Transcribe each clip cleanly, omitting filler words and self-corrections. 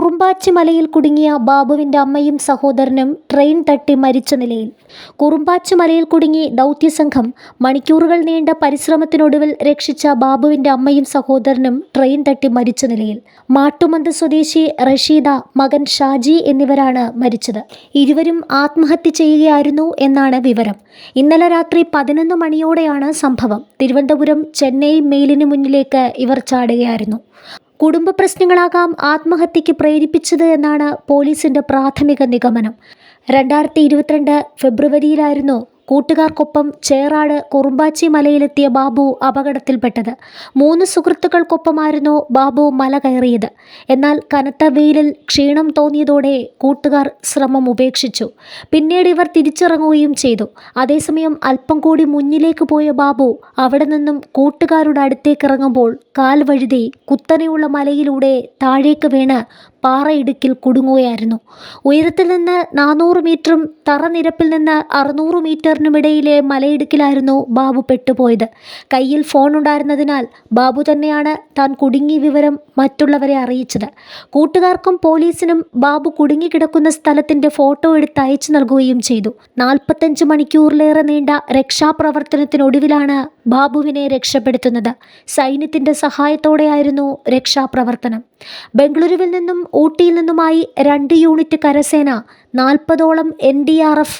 കുറുമ്പാച്ചി മലയിൽ കുടുങ്ങിയ ബാബുവിൻ്റെ അമ്മയും സഹോദരനും ട്രെയിൻ തട്ടി മരിച്ച നിലയിൽ. കുറുമ്പാച്ചി മലയിൽ കുടുങ്ങി ദൗത്യസംഘം മണിക്കൂറുകൾ നീണ്ട പരിശ്രമത്തിനൊടുവിൽ രക്ഷിച്ച ബാബുവിൻ്റെ അമ്മയും സഹോദരനും ട്രെയിൻ തട്ടി മരിച്ച നിലയിൽ. മാട്ടുമന്ത് സ്വദേശി റഷീദ, മകൻ ഷാജി എന്നിവരാണ് മരിച്ചത്. ഇരുവരും ആത്മഹത്യ ചെയ്യുകയായിരുന്നു എന്നാണ് വിവരം. ഇന്നലെ രാത്രി 11 മണിയോടെയാണ് സംഭവം. തിരുവനന്തപുരം ചെന്നൈ മെയിലിന് മുന്നിലേക്ക് ഇവർ ചാടുകയായിരുന്നു. കുടുംബ പ്രശ്നങ്ങളാകാം ആത്മഹത്യയ്ക്ക് പ്രേരിപ്പിച്ചത് എന്നാണ് പോലീസിന്റെ പ്രാഥമിക നിഗമനം. 2022 ഫെബ്രുവരിയിലായിരുന്നു കൂട്ടുകാർക്കൊപ്പം ചേറാട് കുറുമ്പാച്ചി മലയിലെത്തിയ ബാബു അപകടത്തിൽപ്പെട്ടത്. 3 സുഹൃത്തുക്കൾക്കൊപ്പമായിരുന്നു ബാബു മല കയറിയത്. എന്നാൽ കനത്ത വെയിലിൽ ക്ഷീണം തോന്നിയതോടെ കൂട്ടുകാർ ശ്രമം ഉപേക്ഷിച്ചു. പിന്നീട് ഇവർ തിരിച്ചിറങ്ങുകയും ചെയ്തു. അതേസമയം അല്പം കൂടി മുന്നിലേക്ക് പോയ ബാബു അവിടെ നിന്നും കൂട്ടുകാരുടെ അടുത്തേക്ക് ഇറങ്ങുമ്പോൾ കാൽ വഴുതി കുത്തനെയുള്ള മലയിലൂടെ താഴേക്ക് വീണ് പാറയിടുക്കിൽ കുടുങ്ങുകയായിരുന്നു. ഉയരത്തിൽ നിന്ന് 400 മീറ്ററും തറനിരപ്പിൽ നിന്ന് 600 മീറ്ററിനുമിടയിലെ മലയിടുക്കിലായിരുന്നു ബാബു പെട്ടുപോയത്. കയ്യിൽ ഫോൺ ഉണ്ടായിരുന്നതിനാൽ ബാബു തന്നെയാണ് താൻ കുടുങ്ങിയ വിവരം മറ്റുള്ളവരെ അറിയിച്ചത്. കൂട്ടുകാർക്കും പോലീസിനും ബാബു കുടുങ്ങിക്കിടക്കുന്ന സ്ഥലത്തിൻ്റെ ഫോട്ടോ എടുത്ത് അയച്ചു നൽകുകയും ചെയ്തു. 45 മണിക്കൂറിലേറെ നീണ്ട രക്ഷാപ്രവർത്തനത്തിനൊടുവിലാണ് ബാബുവിനെ രക്ഷപ്പെടുത്തുന്നത്. സൈന്യത്തിൻ്റെ സഹായത്തോടെയായിരുന്നു രക്ഷാപ്രവർത്തനം. ബംഗളൂരുവിൽ നിന്നും ഊട്ടിയിൽ നിന്നുമായി 2 യൂണിറ്റ് കരസേന, 40ഓളം NDRF,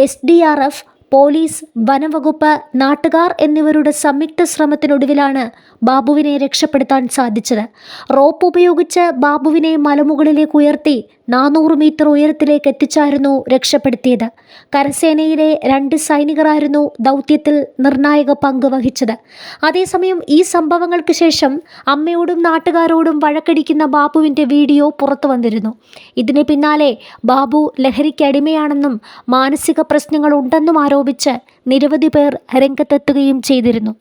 SDRF, പോലീസ്, വനംവകുപ്പ്, നാട്ടുകാർ എന്നിവരുടെ സംയുക്ത ശ്രമത്തിനൊടുവിലാണ് ബാബുവിനെ രക്ഷപ്പെടുത്താൻ സാധിച്ചത്. റോപ്പ് ഉപയോഗിച്ച് ബാബുവിനെ മലമുകളിലേക്ക് ഉയർത്തി 400 മീറ്റർ ഉയരത്തിലേക്ക് എത്തിച്ചായിരുന്നു രക്ഷപ്പെടുത്തിയത്. കരസേനയിലെ 2 സൈനികരായിരുന്നു ദൗത്യത്തിൽ നിർണായക പങ്ക് വഹിച്ചത്. അതേസമയം ഈ സംഭവങ്ങൾക്ക് ശേഷം അമ്മയോടും നാട്ടുകാരോടും വഴക്കടിക്കുന്ന ബാബുവിൻ്റെ വീഡിയോ പുറത്തു വന്നിരുന്നു. ഇതിന് പിന്നാലെ ബാബു ലഹരിക്കടിമയാണെന്നും മാനസിക പ്രശ്നങ്ങളുണ്ടെന്നും ആരോപിച്ച് നിരവധി പേർ രംഗത്തെത്തുകയും ചെയ്തിരുന്നു.